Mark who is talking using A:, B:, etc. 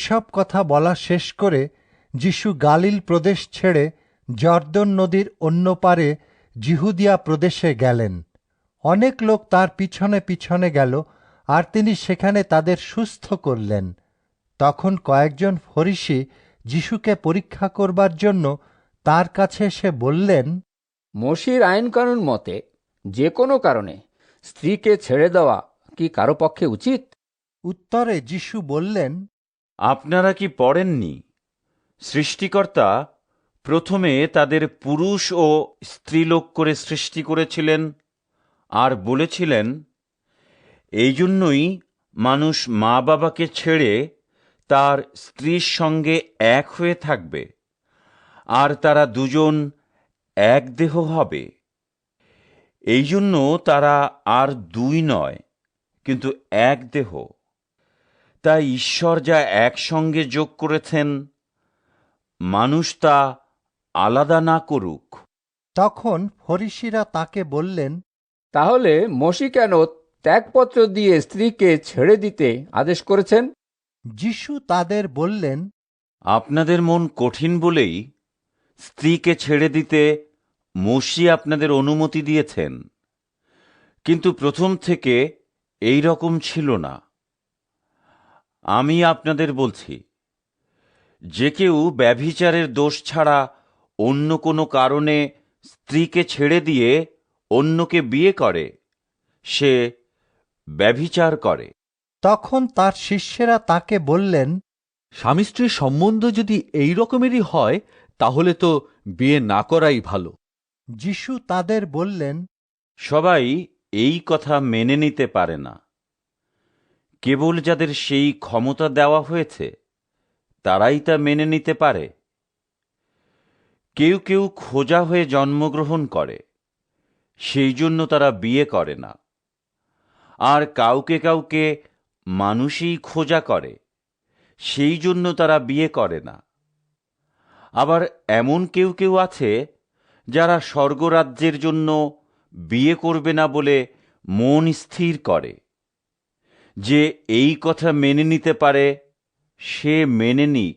A: এইসব কথা বলা শেষ করে যিশু গালিল প্রদেশ ছেড়ে জর্দন নদীর অন্য পারে জিহুদিয়া প্রদেশে গেলেন। অনেক লোক তার পিছনে পিছনে গেল, আর তিনি সেখানে তাদের সুস্থ করলেন। তখন কয়েকজন ফরিসি যিশুকে পরীক্ষা করবার জন্য তার কাছে এসে বললেন,
B: মোশির আইনকানুন মতে যে কোনো কারণে স্ত্রীকে ছেড়ে দেওয়া কি কারো পক্ষে উচিত?
A: উত্তরে যিশু বললেন,
C: আপনারা কি পড়েননি, সৃষ্টিকর্তা প্রথমে তাদের পুরুষ ও স্ত্রীলোক করে সৃষ্টি করেছিলেন, আর বলেছিলেন, এই জন্যই মানুষ মা বাবাকে ছেড়ে তার স্ত্রীর সঙ্গে এক হয়ে থাকবে, আর তারা দুজন এক দেহ হবে। এই জন্য তারা আর দুই নয়, কিন্তু এক দেহ। তাই ঈশ্বর যা একসঙ্গে যোগ করেছেন, মানুষ তা আলাদা না করুক।
A: তখন ফরিসিরা তাকে বললেন,
B: তাহলে মোশি কেন ত্যাগপত্র দিয়ে স্ত্রীকে ছেড়ে দিতে আদেশ করেছেন?
A: যিশু তাদের বললেন,
C: আপনাদের মন কঠিন বলেই স্ত্রীকে ছেড়ে দিতে মোশি আপনাদের অনুমতি দিয়েছেন, কিন্তু প্রথম থেকে এই রকম ছিল না। আমি আপনাদের বলছি, যে কেউ ব্যভিচারের দোষ ছাড়া অন্য কোনো কারণে স্ত্রীকে ছেড়ে দিয়ে অন্যকে বিয়ে করে, সে ব্যভিচার করে।
A: তখন তার শিষ্যেরা তাকে বললেন,
D: স্বামী স্ত্রীর সম্বন্ধ যদি এই রকমেরই হয়, তাহলে তো বিয়ে না করাই ভালো।
A: যিশু তাদের বললেন,
C: সবাই এই কথা মেনে নিতে পারে না। কেবল যাদের সেই ক্ষমতা দেওয়া হয়েছে তারাই তা মেনে নিতে পারে। কেউ কেউ খোঁজা হয়ে জন্মগ্রহণ করে, সেই জন্য তারা বিয়ে করে না। আর কাউকে কাউকে মানুষই খোঁজা করে, সেই জন্য তারা বিয়ে করে না। আবার এমন কেউ কেউ আছে যারা স্বর্গরাজ্যের জন্য বিয়ে করবে না বলে মন স্থির করে। যে এই কথা মেনে নিতে পারে, সে মেনে নিক।